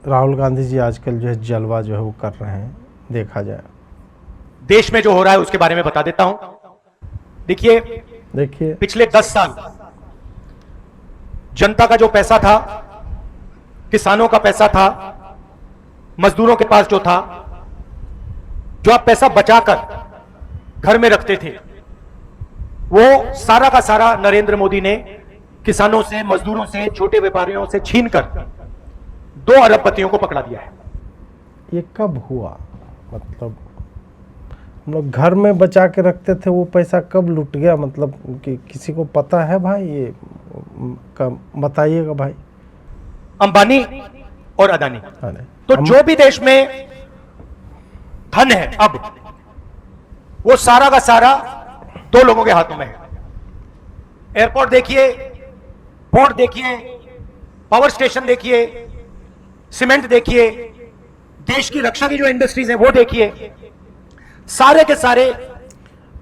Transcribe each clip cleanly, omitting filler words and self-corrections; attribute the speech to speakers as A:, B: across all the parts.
A: राहुल गांधी जी आजकल जो है जलवा जो है वो कर रहे हैं, देखा जाए।
B: देश में जो हो रहा है उसके बारे में बता देता हूं। देखिए पिछले 10 साल जनता का जो पैसा था, किसानों का पैसा था, मजदूरों के पास जो था, जो आप पैसा बचाकर घर में रखते थे, वो सारा का सारा नरेंद्र मोदी ने किसानों से, मजदूरों से, छोटे व्यापारियों से छीनकर 2 अरबपतियों को पकड़ा दिया है।
A: ये कब हुआ? मतलब हम लोग घर में बचा के रखते थे, वो पैसा कब लुट गया? मतलब कि किसी को पता है भाई? ये बताइएगा भाई।
B: अंबानी और अदानी, तो जो भी देश में धन है अब, वो सारा का सारा 2 लोगों के हाथों में है। एयरपोर्ट देखिए, पोर्ट देखिए, पावर स्टेशन देखिए, सीमेंट देखिए, देश की रक्षा की जो इंडस्ट्रीज है वो देखिए, सारे के सारे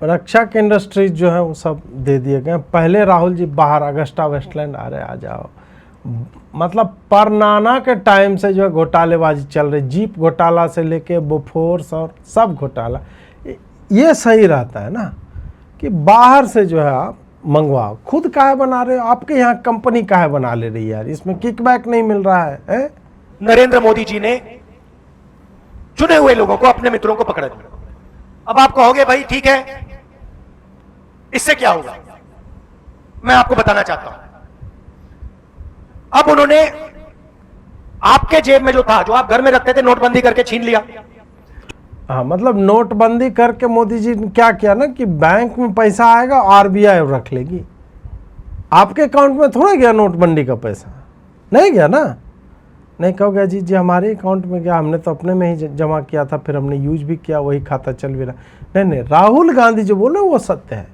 A: रक्षा के इंडस्ट्रीज जो है वो सब दे दिए गए। पहले राहुल जी बाहर अगस्टा वेस्टलैंड आ जाओ, मतलब परनाना के टाइम से जो है घोटालेबाजी चल रही, जीप घोटाला से लेके बोफोर्स और सब घोटाला। ये सही रहता है ना कि बाहर से जो है आप मंगवाओ, खुद काहे बना रहे हो? आपके यहाँ कंपनी काहे बना ले रही है यार? इसमें किकबैक नहीं मिल रहा है?
B: नरेंद्र मोदी जी ने चुने हुए लोगों को, अपने मित्रों को पकड़ा दिया। अब आप कहोगे भाई ठीक है, इससे क्या होगा? मैं आपको बताना चाहता हूं। अब उन्होंने आपके जेब में जो था, जो आप घर में रखते थे, नोटबंदी करके छीन लिया।
A: हाँ, मतलब नोटबंदी करके मोदी जी ने क्या किया ना कि बैंक में पैसा आएगा, आरबीआई रख लेगी। आपके अकाउंट में थोड़ा गया नोटबंदी का पैसा, नहीं गया ना। नहीं कहोगे जी हमारे अकाउंट में गया, हमने तो अपने में ही जमा किया था, फिर हमने यूज भी किया, वही खाता चल भी रहा। नहीं, राहुल गांधी जो बोले वो सत्य है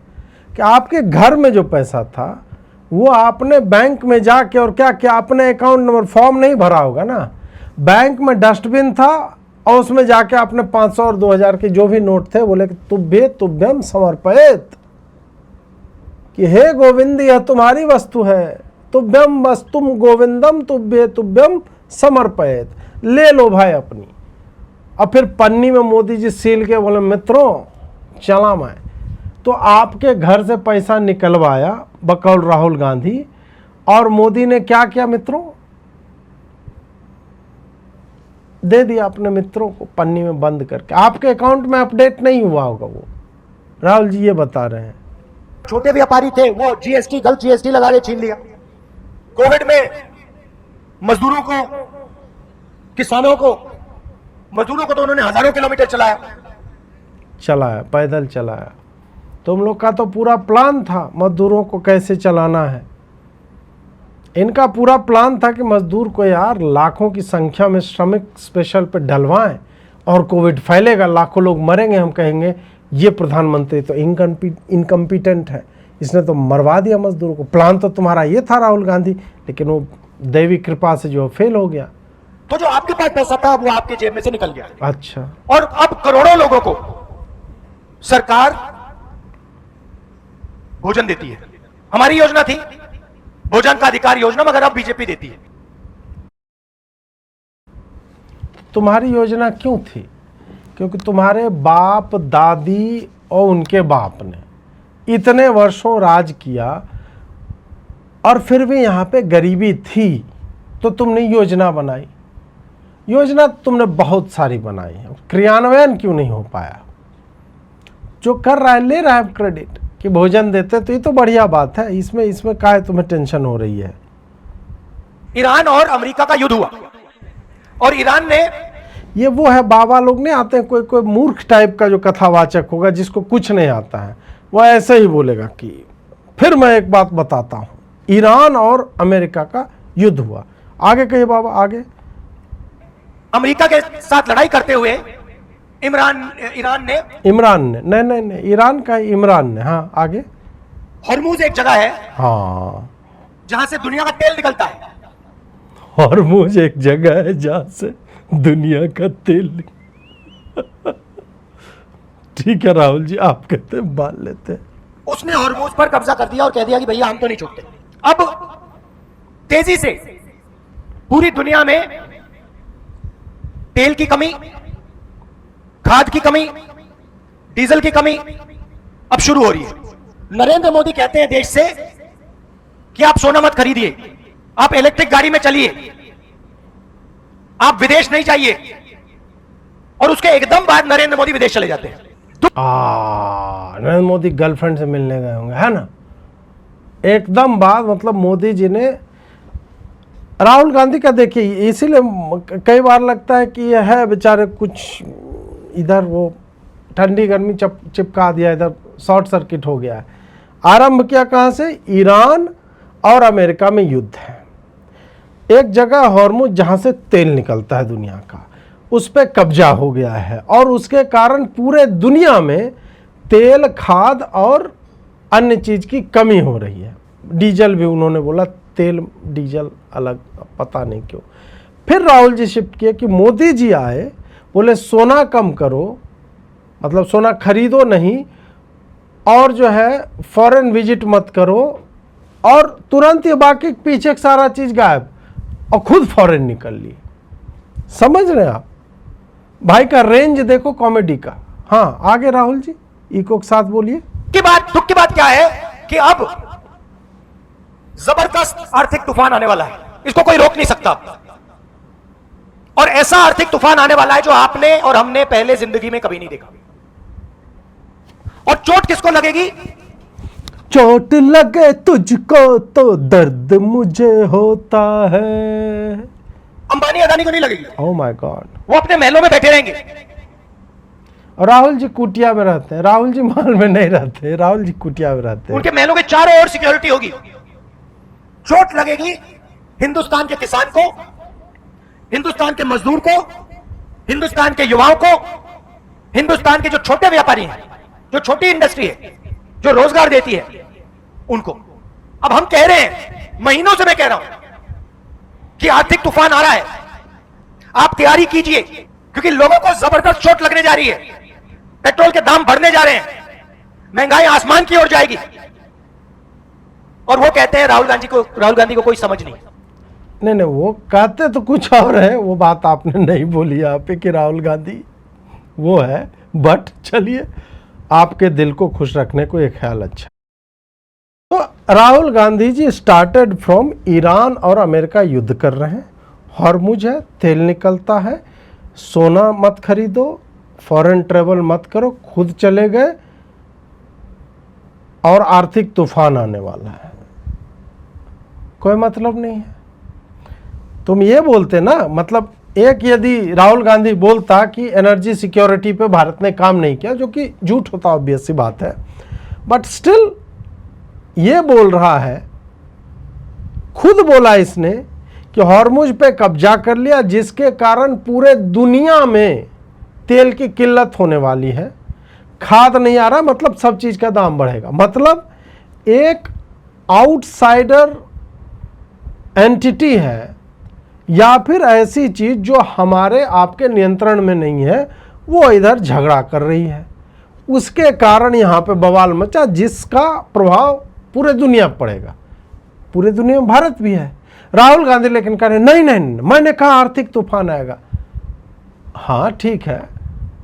A: कि आपके घर में जो पैसा था वो आपने बैंक में जाके और क्या क्या, अपने अकाउंट नंबर फॉर्म नहीं भरा होगा ना, बैंक में डस्टबिन था और उसमें जाके आपने 500 और 2000 के जो भी नोट थे बोले कि तुभ्ये तुभ्यम समर्पयेत, कि हे गोविंद यह तुम्हारी वस्तु है, तुभ्यम वस्तुम गोविंदम तुभ्ये तुभ्यम समर्पयेत, ले लो भाई अपनी। और फिर पन्नी में मोदी जी सील के बोले मित्रों चला मैं। तो आपके घर से पैसा निकलवाया बकौल राहुल गांधी, और मोदी ने क्या किया मित्रों? दे दिया अपने मित्रों को पन्नी में बंद करके। आपके अकाउंट में अपडेट नहीं हुआ होगा वो, राहुल जी ये बता रहे हैं।
B: छोटे व्यापारी थे वो जीएसटी, गलत जीएसटी लगा के छीन लिया। कोविड में मजदूरों को, किसानों को, मजदूरों को तो उन्होंने हजारों किलोमीटर चलाया,
A: पैदल चलाया। तुम लोग का तो पूरा प्लान था मजदूरों को कैसे चलाना है। इनका पूरा प्लान था कि मजदूर को यार लाखों की संख्या में श्रमिक स्पेशल पे डलवाएं और कोविड फैलेगा, लाखों लोग मरेंगे, हम कहेंगे ये प्रधानमंत्री तो इनकम्पिटेंट है, इसने तो मरवा दिया मजदूरों को। प्लान तो तुम्हारा ये था राहुल गांधी, लेकिन वो दैवी कृपा से जो फेल हो गया।
B: तो जो आपके पास पैसा था वो आपके जेब में से निकल गया।
A: अच्छा,
B: और अब करोड़ों लोगों को सरकार भोजन देती है। हमारी योजना थी भोजन का अधिकार योजना, मगर अब बीजेपी देती है।
A: तुम्हारी योजना क्यों थी? क्योंकि तुम्हारे बाप दादी और उनके बाप ने इतने वर्षों राज किया और फिर भी यहाँ पे गरीबी थी, तो तुमने योजना बनाई। योजना तुमने बहुत सारी बनाई है, क्रियान्वयन क्यों नहीं हो पाया? जो कर रहा है ले रहा है क्रेडिट कि भोजन देते, तो ये तो बढ़िया बात है, इसमें काहे तुम्हें टेंशन हो रही है?
B: ईरान और अमेरिका का युद्ध हुआ और ईरान ने,
A: ये वो है बाबा लोग नहीं आते हैं, कोई मूर्ख टाइप का जो कथावाचक होगा जिसको कुछ नहीं आता है, वह ऐसे ही बोलेगा कि फिर मैं एक बात बताता हूं, ईरान और अमेरिका का युद्ध हुआ। आगे कहिए बाबा, आगे।
B: अमेरिका के साथ लड़ाई करते हुए इमरान ने
A: नहीं, ईरान का इमरान ने, हाँ आगे।
B: हॉर्मूज एक जगह है,
A: हाँ,
B: जहां से दुनिया का तेल निकलता है।
A: हॉर्मूज एक जगह है जहां से दुनिया का तेल ठीक है राहुल जी, आप कहते हैं मान लेते हैं।
B: उसने हॉर्मूज पर कब्जा कर दिया और कह दिया कि भैया हम तो नहीं छूटते। अब तेजी से पूरी दुनिया में तेल की कमी, खाद की कमी, डीजल की कमी अब शुरू हो रही है। नरेंद्र मोदी कहते हैं देश से कि आप सोना मत खरीदिए, आप इलेक्ट्रिक गाड़ी में चलिए, आप विदेश नहीं चाहिए, और उसके एकदम बाद नरेंद्र मोदी विदेश चले जाते हैं।
A: नरेंद्र मोदी गर्लफ्रेंड से मिलने गए होंगे, है ना। एकदम बाद मतलब मोदी जी ने राहुल गांधी का देखिए, इसीलिए कई बार लगता है कि यह है बेचारे कुछ इधर वो ठंडी गर्मी चिपका दिया, इधर शॉर्ट सर्किट हो गया है। आरंभ किया कहाँ से? ईरान और अमेरिका में युद्ध है। एक जगह हॉर्मुज जहाँ से तेल निकलता है दुनिया का, उस पर कब्जा हो गया है और उसके कारण पूरे दुनिया में तेल, खाद और अन्य चीज़ की कमी हो रही है। डीजल भी उन्होंने बोला, तेल डीजल अलग, पता नहीं क्यों। फिर राहुल जी शिफ्ट किए कि मोदी जी आए, बोले सोना कम करो, मतलब सोना खरीदो नहीं, और जो है फॉरेन विजिट मत करो, और तुरंत ये बाकी पीछे सारा चीज़ गायब, और खुद फॉरेन निकल लिए। समझ रहे हैं आप भाई का रेंज देखो कॉमेडी का। हाँ आगे राहुल जी इको के साथ बोलिए।
B: दुख की बात क्या है कि अब जबरदस्त आर्थिक तूफान आने वाला है, इसको कोई रोक नहीं सकता। और ऐसा आर्थिक तूफान आने वाला है जो आपने और हमने पहले जिंदगी में कभी नहीं देखा। और चोट किसको लगेगी?
A: चोट लगे तुझको तो दर्द मुझे होता है।
B: अंबानी अदानी को नहीं लगेगी।
A: ओह माय गॉड,
B: वो अपने महलों में बैठे रहेंगे।
A: और राहुल जी कुटिया में रहते हैं। राहुल जी महल में नहीं रहते, राहुल जी कुटिया में रहते हैं।
B: उनके महलों के चारों ओर सिक्योरिटी होगी। चोट लगेगी हिंदुस्तान के किसान को, हिंदुस्तान के मजदूर को, हिंदुस्तान के युवाओं को, हिंदुस्तान के जो छोटे व्यापारी हैं, जो छोटी इंडस्ट्री है, जो रोजगार देती है, उनको। अब हम कह रहे हैं, महीनों से मैं कह रहा हूं कि आर्थिक तूफान आ रहा है, आप तैयारी कीजिए, क्योंकि लोगों को जबरदस्त चोट लगने जा रही है। पेट्रोल के दाम बढ़ने जा रहे हैं, महंगाई आसमान की ओर जाएगी। और वो कहते हैं राहुल गांधी को कोई समझ नहीं।
A: नहीं, वो कहते तो कुछ और है, वो बात आपने नहीं बोली यहाँ पे कि राहुल गांधी वो है, बट चलिए आपके दिल को खुश रखने को एक ख्याल अच्छा। तो राहुल गांधी जी स्टार्टेड फ्रॉम ईरान और अमेरिका युद्ध कर रहे हैं, हॉर्मुज है, तेल निकलता है, सोना मत खरीदो, फॉरेन ट्रेवल मत करो, खुद चले गए, और आर्थिक तूफान आने वाला है। कोई मतलब नहीं है। तुम ये बोलते ना, मतलब एक यदि राहुल गांधी बोलता कि एनर्जी सिक्योरिटी पे भारत ने काम नहीं किया, जो कि झूठ होता, ऑब्वियस सी बात है, बट स्टिल ये बोल रहा है, खुद बोला इसने कि हॉर्मुज पे कब्जा कर लिया, जिसके कारण पूरे दुनिया में तेल की किल्लत होने वाली है, खाद नहीं आ रहा, मतलब सब चीज़ का दाम बढ़ेगा। मतलब एक आउटसाइडर एंटिटी है या फिर ऐसी चीज़ जो हमारे आपके नियंत्रण में नहीं है, वो इधर झगड़ा कर रही है, उसके कारण यहाँ पे बवाल मचा, जिसका प्रभाव पूरे दुनिया पर पड़ेगा। पूरे दुनिया में भारत भी है। राहुल गांधी लेकिन कह रहे नहीं नहीं, मैंने कहा आर्थिक तूफान आएगा। हाँ ठीक है,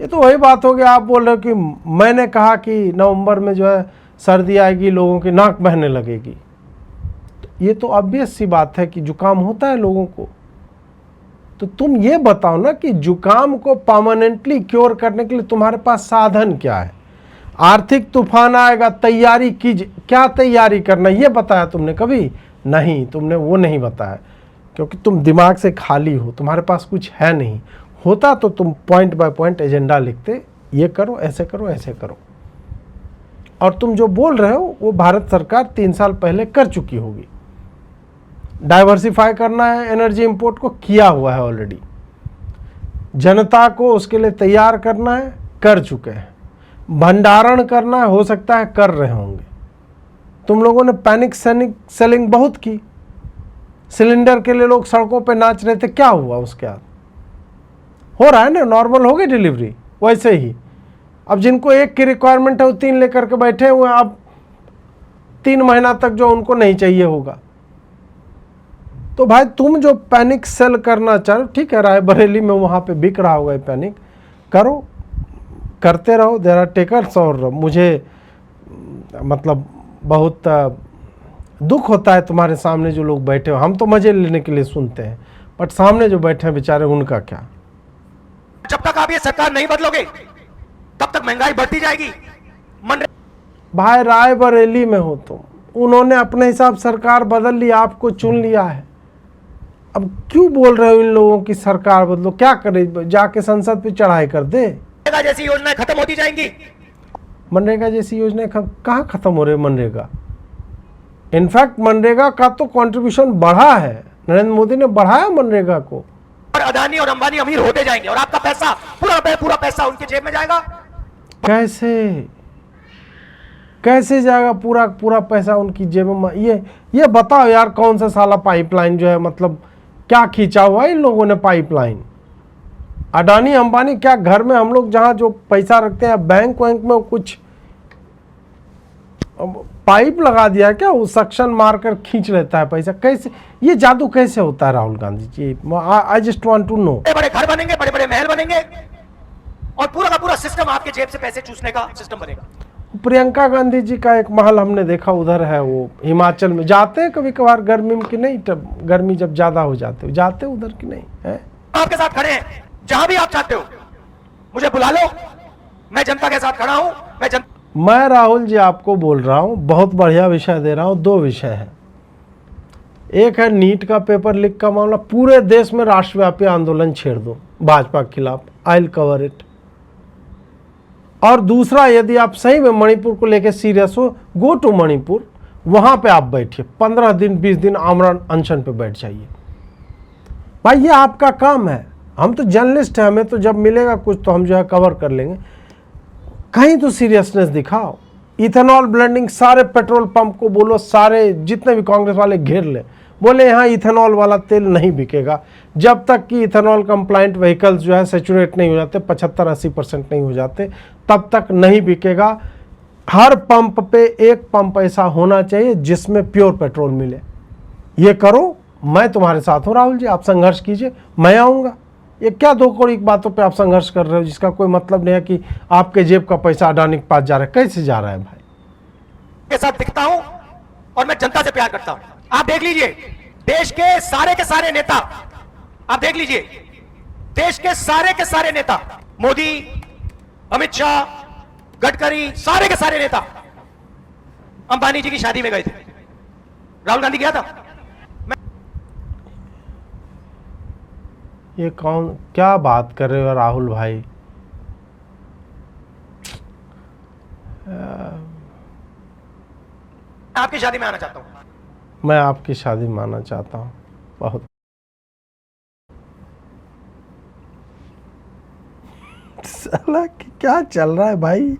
A: ये तो वही बात हो गया, आप बोल रहे हो कि मैंने कहा कि नवंबर में जो है सर्दी आएगी, लोगों की नाक बहने लगेगी। तो ये तो ऑब्वियस सी बात है कि जुकाम होता है लोगों को। तो तुम ये बताओ ना कि जुकाम को परमानेंटली क्योर करने के लिए तुम्हारे पास साधन क्या है? आर्थिक तूफान आएगा, तैयारी कीजिए। क्या तैयारी करना ये बताया तुमने कभी? नहीं, तुमने वो नहीं बताया, क्योंकि तुम दिमाग से खाली हो, तुम्हारे पास कुछ है नहीं। होता तो तुम पॉइंट बाय पॉइंट एजेंडा लिखते, ये करो, ऐसे करो, ऐसे करो। और तुम जो बोल रहे हो वो भारत सरकार 3 साल पहले कर चुकी होगी। डाइवर्सिफाई करना है एनर्जी इंपोर्ट को, किया हुआ है ऑलरेडी। जनता को उसके लिए तैयार करना है, कर चुके हैं। भंडारण करना है, हो सकता है कर रहे होंगे। तुम लोगों ने पैनिक सेलिंग बहुत की, सिलेंडर के लिए लोग सड़कों पे नाच रहे थे, क्या हुआ उसके बाद? हो रहा है ना, नॉर्मल हो गई डिलीवरी। वैसे ही अब जिनको 1 की रिक्वायरमेंट है वो 3 लेकर के बैठे हुए हैं, अब 3 महीना तक जो उनको नहीं चाहिए होगा। तो भाई तुम जो पैनिक सेल करना चाह रहे हो, ठीक है, रायबरेली में वहाँ पे बिक रहा होगा ये पैनिक, करो, करते रहो, देयर आर टेकर्स। और मुझे मतलब बहुत दुख होता है तुम्हारे सामने जो लोग बैठे हो, हम तो मजे लेने के लिए सुनते हैं, बट सामने जो बैठे हैं बेचारे उनका क्या।
B: जब तक आप ये सरकार नहीं बदलोगे तब तक महंगाई बढ़ती जाएगी।
A: भाई रायबरेली में हो तुम, उन्होंने अपने हिसाब सरकार बदल लिया, आपको चुन लिया है, अब क्यों बोल रहे हो इन लोगों की सरकार बदलो? क्या करे, जाके संसद पे चढ़ाई कर दे।
B: मनरेगा जैसी योजनाएं खत्म होती जाएंगी।
A: मनरेगा जैसी योजनाएं कहाँ खत्म हो रही है? मनरेगा, इनफैक्ट मनरेगा का तो कंट्रीब्यूशन बढ़ा है, नरेंद्र मोदी ने बढ़ाया मनरेगा को।
B: और अदानी और अंबानी अमीर होते जाएंगे और आपका पैसा पूरा पैसा उनके जेब में जाएगा। कैसे जाएगा पूरा पैसा उनकी जेब में? ये बताओ यार, कौन सा साला पाइपलाइन जो है, मतलब क्या खींचा हुआ है इन लोगों ने पाइपलाइन? अडानी अंबानी क्या घर में हम लोग जहां जो पैसा रखते हैं बैंक में कुछ पाइप लगा दिया क्या? वो सक्शन मारकर खींच लेता है पैसा? कैसे ये जादू कैसे होता है Rahul Gandhi ji? I just want to know. बड़े घर बनेंगे, बड़े महल बनेंगे और पूरा का पूरा सिस्टम आपके जेब से पैसे चूसने का सिस्टम बनेगा।
A: प्रियंका गांधी जी का एक महल हमने देखा उधर है, वो हिमाचल में जाते हैं कभी कभार गर्मी में, कि नहीं? गर्मी जब ज्यादा हो जाते उधर की नहीं है?
B: आपके साथ खड़े हैं, जहां भी आप चाहते हो मुझे बुला लो, मैं जनता के साथ खड़ा हूं।
A: मैं राहुल जी आपको बोल रहा हूं, बहुत बढ़िया विषय दे रहा हूं। दो विषय है, एक है नीट का पेपर लीक का मामला, पूरे देश में राष्ट्रव्यापी आंदोलन छेड़ दो भाजपा के खिलाफ, आई विल कवर इट। और दूसरा, यदि आप सही में मणिपुर को लेकर सीरियस हो, गो टू मणिपुर, वहां पे आप बैठिए, 15 दिन 20 दिन आमरण अनशन पे बैठ जाइए। भाई ये आपका काम है, हम तो जर्नलिस्ट हैं, हमें तो जब मिलेगा कुछ तो हम जो है कवर कर लेंगे। कहीं तो सीरियसनेस दिखाओ। इथेनॉल ब्लेंडिंग, सारे पेट्रोल पंप को बोलो, सारे जितने भी कांग्रेस वाले घेर ले, बोले यहाँ इथेनॉल वाला तेल नहीं बिकेगा जब तक कि इथेनॉल कंप्लाइंट व्हीकल्स जो है सेचुरेट नहीं हो जाते, 75-80% नहीं हो जाते, तब तक नहीं बिकेगा। हर पंप पे एक पंप ऐसा होना चाहिए जिसमें प्योर पेट्रोल मिले। ये करो, मैं तुम्हारे साथ हूँ राहुल जी, आप संघर्ष कीजिए, मैं आऊँगा। ये क्या दो कौड़ी बातों पे आप संघर्ष कर रहे हो जिसका कोई मतलब नहीं है कि आपके जेब का पैसा अडानी के पास जा रहा है? कैसे जा रहा है भाई?
B: के साथ दिखता हूं और मैं जनता से प्यार करता हूं। आप देख लीजिए, देश के सारे नेता, आप देख लीजिए, देश के सारे नेता, मोदी, अमित शाह, गडकरी, सारे के सारे नेता अंबानी जी की शादी में गए थे। राहुल गांधी गया था?
A: ये कौन, क्या बात कर रहे हो राहुल भाई?
B: आपकी शादी में आना चाहता हूं।
A: मैं आपकी शादी में आना चाहता हूं, बहुत। साला क्या चल रहा है भाई?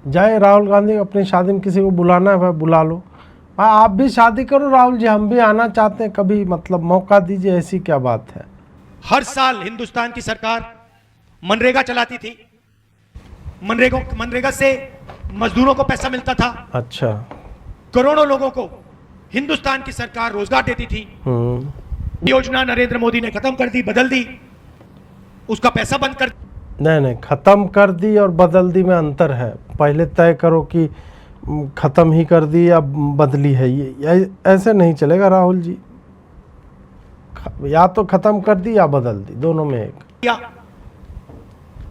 A: जाए राहुल गांधी, अपनी शादी में किसी को बुलाना है भाई, बुला लो। हाँ, आप भी शादी करो राहुल जी, हम भी आना चाहते हैं कभी, मतलब मौका दीजिए, ऐसी क्या बात है?
B: हर साल हिंदुस्तान की सरकार मनरेगा चलाती थी। मनरेगा से मजदूरों को पैसा मिलता था।
A: अच्छा।
B: करोड़ों लोगों को हिंदुस्तान की सरकार रोजगार देती थी। योजना नरेंद्र मोदी ने खत्म कर दी, बदल दी, उसका पैसा बंद कर।
A: नहीं, खत्म कर दी और बदल दी में अंतर है। पहले तय करो कि खत्म ही कर दी या बदली है, ये ऐसे नहीं चलेगा राहुल जी। या तो खत्म कर दी या बदल दी, दोनों में एक।
B: या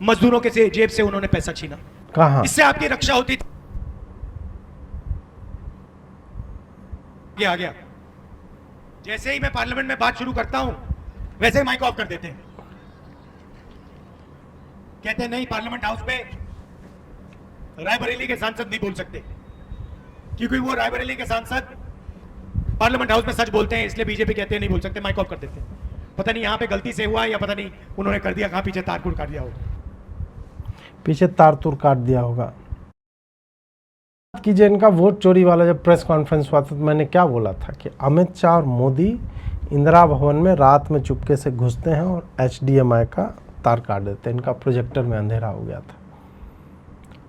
B: मजदूरों के जेब से उन्होंने पैसा छीना।
A: कहां?
B: इससे आपकी रक्षा होती थी। आ गया, जैसे ही मैं पार्लियामेंट में बात शुरू करता हूं वैसे ही माइक ऑफ कर देते हैं। कहते हैं नहीं, पार्लियामेंट हाउस पे रायबरेली के सांसद नहीं बोल सकते, क्योंकि वो रायबरेली के सांसद पार्लियामेंट हाउस में सच बोलते हैं, इसलिए बीजेपी कहते हैं नहीं बोल सकते, माइक ऑफ कर देते हैं। पता नहीं यहां पे गलती से हुआ या पता नहीं उन्होंने कर दिया, कहां पीछे तारकुड़ काट दिया हो।
A: पीछे तार तुर काट दिया होगा। कीजिए इनका वोट चोरी वाला जब प्रेस कॉन्फ्रेंस हुआ था तो मैंने क्या बोला था कि अमित शाह और मोदी इंदिरा भवन में रात में चुपके से घुसते हैं और HDMI का तार काट देते हैं। इनका प्रोजेक्टर में अंधेरा हो गया था।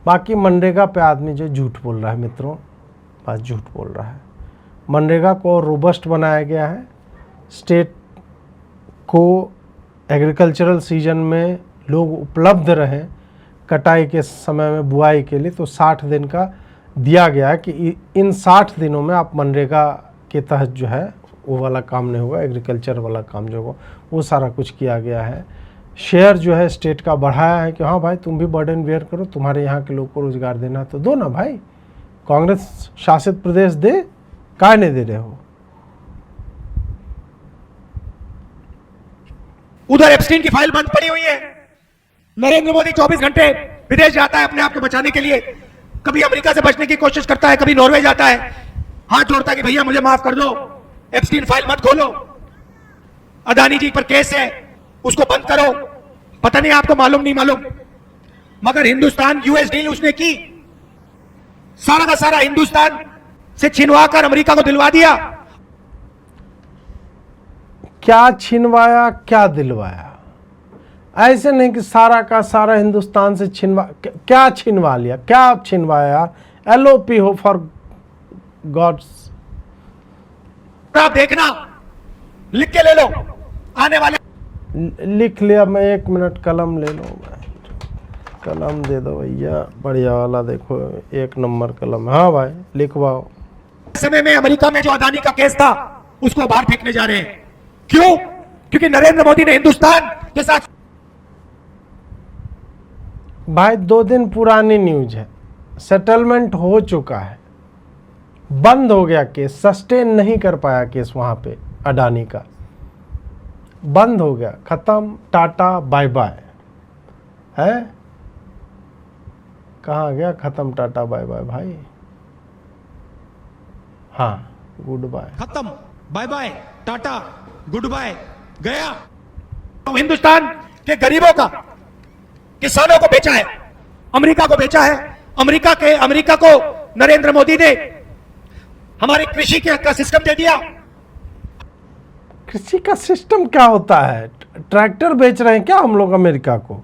A: बाकी मनरेगा पे आदमी जो झूठ बोल रहा है मित्रों, बस झूठ बोल रहा है। मनरेगा को रोबस्ट बनाया गया है। स्टेट को एग्रीकल्चरल सीजन में लोग उपलब्ध रहें कटाई के समय में, बुआई के लिए, तो 60 दिन का दिया गया है कि इन 60 दिनों में आप मनरेगा के तहत जो है वो वाला काम नहीं होगा, एग्रीकल्चर वाला काम जो होगा वो सारा कुछ किया गया है। शेयर जो है स्टेट का बढ़ाया है कि हाँ भाई तुम भी बर्डन बेयर करो, तुम्हारे यहाँ के लोग को रोजगार देना है तो दो ना भाई, कांग्रेस शासित प्रदेश दे, काहे नहीं दे रहे हो।
B: उधर एप्स्टीन की फाइल बंद पड़ी हुई है। नरेंद्र मोदी 24 घंटे विदेश जाता है अपने आप को बचाने के लिए, कभी अमेरिका से बचने की कोशिश करता है, कभी नॉर्वे जाता है, हाथ जोड़ता है कि भैया मुझे माफ कर दो, एप्स्टीन फाइल मत खोलो, अदानी जी पर केस है उसको बंद करो। पता नहीं आपको मालूम नहीं मालूम, मगर हिंदुस्तान यूएस डील उसने की, सारा का सारा हिंदुस्तान से छिनवा कर अमेरिका को दिलवा दिया।
A: क्या छिनवाया क्या दिलवाया, ऐसे नहीं कि सारा का सारा हिंदुस्तान से छिनवा, क्या छिनवा लिया, क्या छिनवाया। LOP हो फॉर गॉड्स।
B: आप देखना, लिख के ले लो आने वाले।
A: लिख लिया मैं, 1 मिनट कलम ले लो, कलम दे दो भैया, बढ़िया वाला देखो 1 नंबर कलम। हाँ भाई लिखवाओ।
B: समय में अमेरिका में जो अदानी का केस था उसको बाहर फेंकने जा रहे हैं। क्यों? क्योंकि नरेंद्र मोदी ने हिंदुस्तान के साथ।
A: भाई 2 दिन पुरानी न्यूज है, सेटलमेंट हो चुका है, बंद हो गया केस, सस्टेन नहीं कर पाया केस वहां पे अडानी का, बंद हो गया, खत्म, टाटा बाय बाय है। कहाँ गया खत्म, टाटा बाय बाय भाई, हाँ गुड बाय,
B: खत्म, bye bye, ta-ta goodbye, गया। तो हिंदुस्तान के गरीबों का, किसानों को बेचा है, अमेरिका को बेचा है। अमेरिका को नरेंद्र मोदी ने हमारे कृषि का सिस्टम दे दिया।
A: कृषि का सिस्टम क्या होता है? ट्रैक्टर बेच रहे हैं क्या हम लोग अमेरिका को?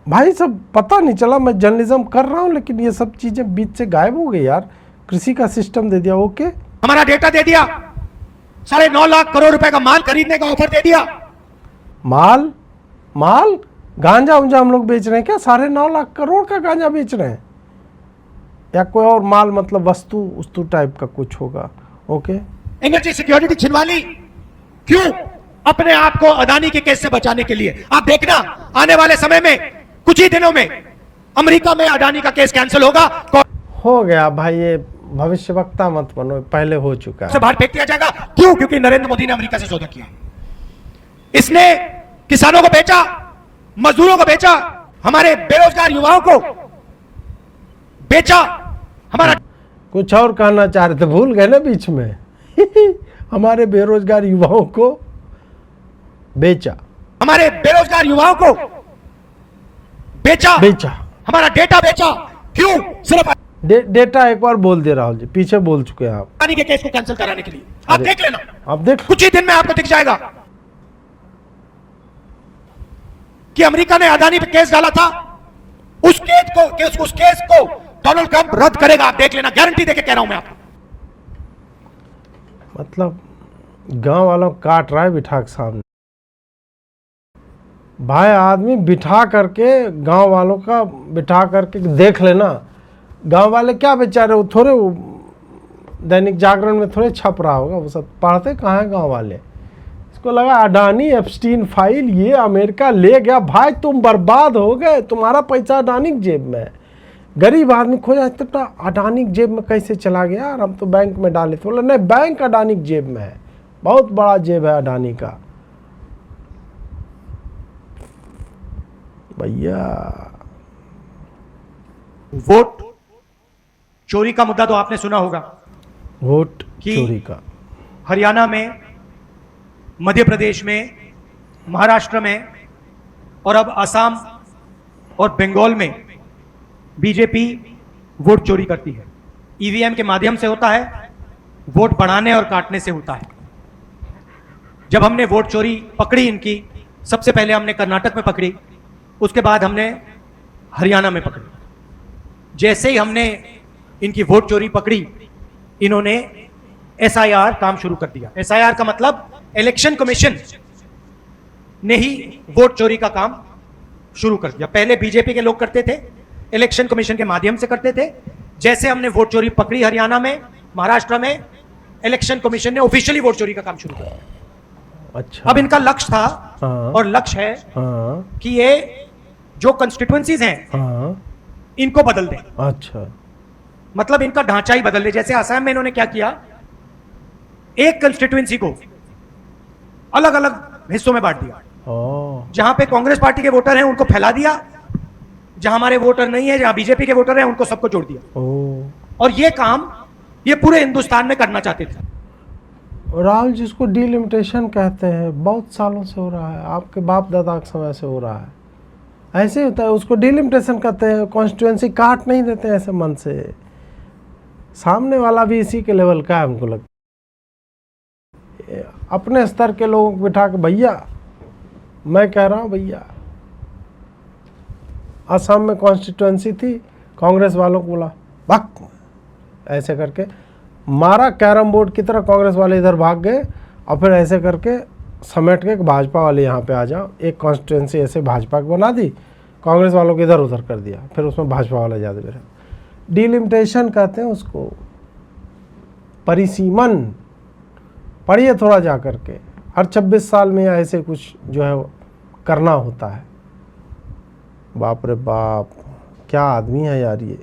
A: भाई सब पता नहीं चला, मैं जर्नलिज्म कर रहा हूं लेकिन ये सब चीजें बीच से गायब हो गई यार। कृषि का सिस्टम दे दिया, ओके,
B: हमारा डेटा दे दिया, 9.5 लाख करोड़ रुपए का माल खरीदने का ऑफर दे दिया।
A: माल गांजा उंजा हम लोग बेच रहे हैं क्या? 9.5 लाख करोड़ का गांजा बेच रहे हैं, या कोई और माल, मतलब वस्तु टाइप का कुछ होगा, ओके।
B: एनर्जी सिक्योरिटी छिनवा ली, क्यों? अपने आप को अदानी के केस से बचाने के लिए। आप देखना आने वाले समय में कुछ ही दिनों में अमेरिका में अदानी का केस कैंसिल होगा।
A: हो गया भाई, ये भविष्यवक्ता मत बनो, पहले हो चुका है।
B: से बाहर फेंक दिया जाएगा। क्यों? क्योंकि नरेंद्र मोदी ने अमेरिका से सौदा किया, इसने किसानों को बेचा, मजदूरों को बेचा, हमारे बेरोजगार युवाओं को बेचा। हमारा
A: कुछ और कहना चाह रहे थे, भूल गए ना बीच में हमारे बेरोजगार युवाओं को बेचा,
B: हमारे बेरोजगार युवाओं को बेचा, हमारा डेटा बेचा। क्यों? सिर्फ
A: डेटा एक बार बोल दे राहुल जी, पीछे बोल चुके हैं आप,
B: अदानी के केस को कैंसिल कराने के लिए। आप देख लेना,
A: आप देख,
B: कुछ ही दिन में आपको दिख जाएगा कि अमेरिका ने अदानी पे केस डाला था, उस केस को डोनाल्ड ट्रंप रद्द करेगा। आप देख लेना, गारंटी देके कह रहा हूं मैं आपको।
A: मतलब गांव वालों काट रहा है बिठा के सामने। भाई आदमी बिठा करके, गांव वालों का बिठा करके देख लेना, गांव वाले क्या बेचारे, वो थोड़े दैनिक जागरण में थोड़े छप रहा होगा, वो सब पढ़ते कहाँ है गांव वाले। इसको लगा अडानी एप्स्टीन फाइल ये अमेरिका ले गया, भाई तुम बर्बाद हो गए, तुम्हारा पैसा अडानी की जेब में है। गरीब आदमी खोजा तो अडानी की जेब में कैसे चला गया यार, हम तो बैंक में डाले थे। बोला नहीं, बैंक अडानी की जेब में है, बहुत बड़ा जेब है अडानी का भैया।
B: वोट चोरी का मुद्दा तो आपने सुना होगा,
A: वोट चोरी का।
B: हरियाणा में, मध्य प्रदेश में, महाराष्ट्र में और अब असम और बंगाल में बीजेपी वोट चोरी करती है। ईवीएम के माध्यम से होता है, वोट बढ़ाने और काटने से होता है। जब हमने वोट चोरी पकड़ी इनकी, सबसे पहले हमने कर्नाटक में पकड़ी, उसके बाद हमने हरियाणा में पकड़ी। जैसे ही हमने इनकी वोट चोरी पकड़ी, इन्होंने एसआईआर काम शुरू कर दिया। एसआईआर का मतलब इलेक्शन कमीशन ने ही वोट चोरी का काम शुरू कर दिया। पहले बीजेपी के लोग करते थे, इलेक्शन कमीशन के माध्यम से करते थे। जैसे हमने वोट चोरी पकड़ी हरियाणा में, महाराष्ट्र में, इलेक्शन कमीशन ने ऑफिशियली वोट चोरी का काम शुरू कर दिया।
A: अच्छा,
B: अब इनका लक्ष्य था
A: हाँ,
B: और लक्ष्य है
A: हाँ,
B: कि ये जो कंस्टिट्यूएंसीज हैं
A: हाँ,
B: इनको बदल दें।
A: अच्छा,
B: मतलब इनका ढांचा ही बदल दे। जैसे असम में इन्होंने क्या किया, एक कंस्टिट्यूएंसी को अलग अलग हिस्सों में बांट दिया।
A: ओ,
B: जहां पे कांग्रेस पार्टी के वोटर हैं उनको फैला दिया, जहां हमारे वोटर नहीं है, जहां बीजेपी के वोटर हैं उनको सबको जोड़ दिया।
A: ओ,
B: और ये काम ये पूरे हिंदुस्तान में करना चाहते थे।
A: राहुल, जिसको डीलिमिटेशन कहते हैं, बहुत सालों से हो रहा है, आपके बाप दादा के समय से हो रहा है। ऐसे ही होता है, उसको डीलिमिटेशन कहते हैं। कॉन्स्टिट्यूएंसी काट नहीं देते ऐसे मन से। सामने वाला भी इसी के लेवल का है, हमको लगता है। अपने स्तर के लोगों को बिठा के, भैया मैं कह रहा हूँ, भैया असम में कॉन्स्टिट्यूएंसी थी, कांग्रेस वालों को बोला भाग, ऐसे करके मारा कैरम बोर्ड की तरह। कांग्रेस वाले इधर भाग गए और फिर ऐसे करके समेट के भाजपा वाले यहाँ पे आ जाओ। एक कॉन्स्टिट्यूएंसी ऐसे भाजपा की बना दी, कांग्रेस वालों को इधर उधर कर दिया, फिर उसमें भाजपा वाला ज़्यादा रहा। डीलिमिटेशन कहते हैं उसको, परिसीमन। पढ़िए थोड़ा जा करके, हर 26 साल में ऐसे कुछ जो है करना होता है। बाप रे बाप, क्या आदमी है यार ये।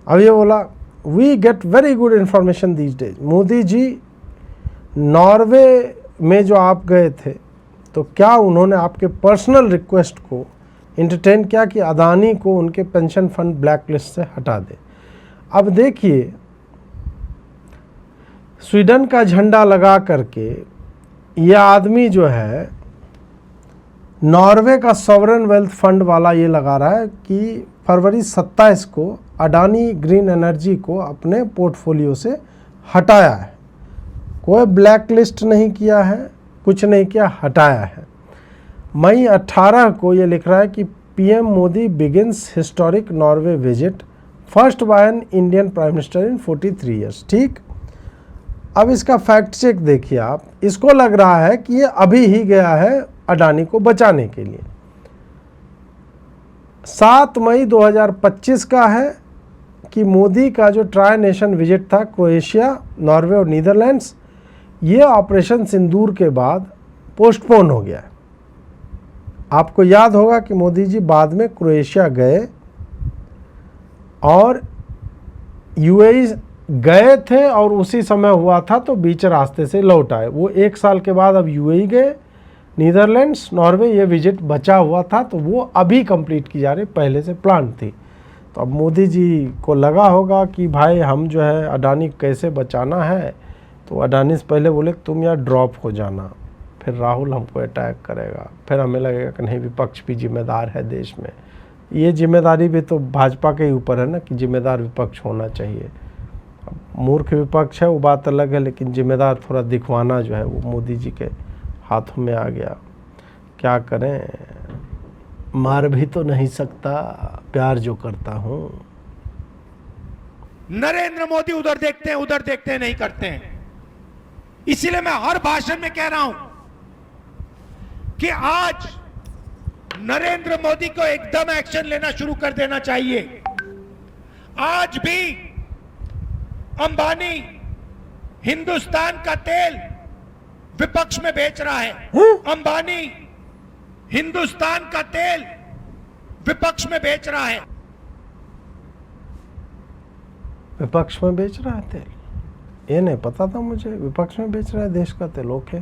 A: अब ये बोला, we get very good information these days. Modi ji Norway में जो आप गए थे, तो क्या उन्होंने आपके पर्सनल रिक्वेस्ट को इंटरटेन किया कि अदानी को उनके पेंशन फंड ब्लैक लिस्ट से हटा दे? अब देखिए, स्वीडन का झंडा लगा करके ये आदमी जो है नॉर्वे का सॉवरेन वेल्थ फंड वाला ये लगा रहा है कि फरवरी 27 को अडानी ग्रीन एनर्जी को अपने पोर्टफोलियो से हटाया है। कोई ब्लैक लिस्ट नहीं किया है, कुछ नहीं किया, हटाया है। मई 18 को ये लिख रहा है कि PM Modi begins historic Norway visit, first by an Indian prime minister in 43 years. ठीक, अब इसका फैक्ट चेक देखिए आप। इसको लग रहा है कि ये अभी ही गया है अडानी को बचाने के लिए। 7 मई 2025 का है कि मोदी का जो ट्राई नेशन विजिट था, क्रोएशिया, नॉर्वे और नीदरलैंड्स, ये ऑपरेशन सिंदूर के बाद पोस्टपोन हो गया है। आपको याद होगा कि मोदी जी बाद में क्रोएशिया गए और यूएई गए थे और उसी समय हुआ था तो बीच रास्ते से लौट आए। वो 1 साल के बाद अब यूएई गए, नीदरलैंड्स, नॉर्वे, ये विजिट बचा हुआ था तो वो अभी कंप्लीट की जा रही, पहले से प्लान थी। तो अब मोदी जी को लगा होगा कि भाई हम जो है अडानी कैसे बचाना है, तो अडानी से पहले बोले तुम यार ड्रॉप हो जाना, फिर राहुल हमको अटैक करेगा, फिर हमें लगेगा कि नहीं विपक्ष भी जिम्मेदार है देश में। ये जिम्मेदारी भी तो भाजपा के ही ऊपर है ना कि जिम्मेदार विपक्ष होना चाहिए। अब मूर्ख विपक्ष है वो बात अलग है, लेकिन जिम्मेदार थोड़ा दिखवाना जो है वो मोदी जी के हाथों में आ गया। क्या करें, मार भी तो नहीं सकता, प्यार जो करता हूं।
B: नरेंद्र मोदी उधर देखते हैं नहीं करते हैं। इसीलिए मैं हर भाषण में कह रहा हूं कि आज नरेंद्र मोदी को एकदम एक्शन लेना शुरू कर देना चाहिए। आज भी अंबानी हिंदुस्तान का तेल विपक्ष में बेच रहा है। अंबानी हिंदुस्तान का तेल विपक्ष में बेच रहा है।
A: विपक्ष में बेच रहा है तेल? ये नहीं पता था मुझे, विपक्ष में बेच रहा है देश का तेल। ओके।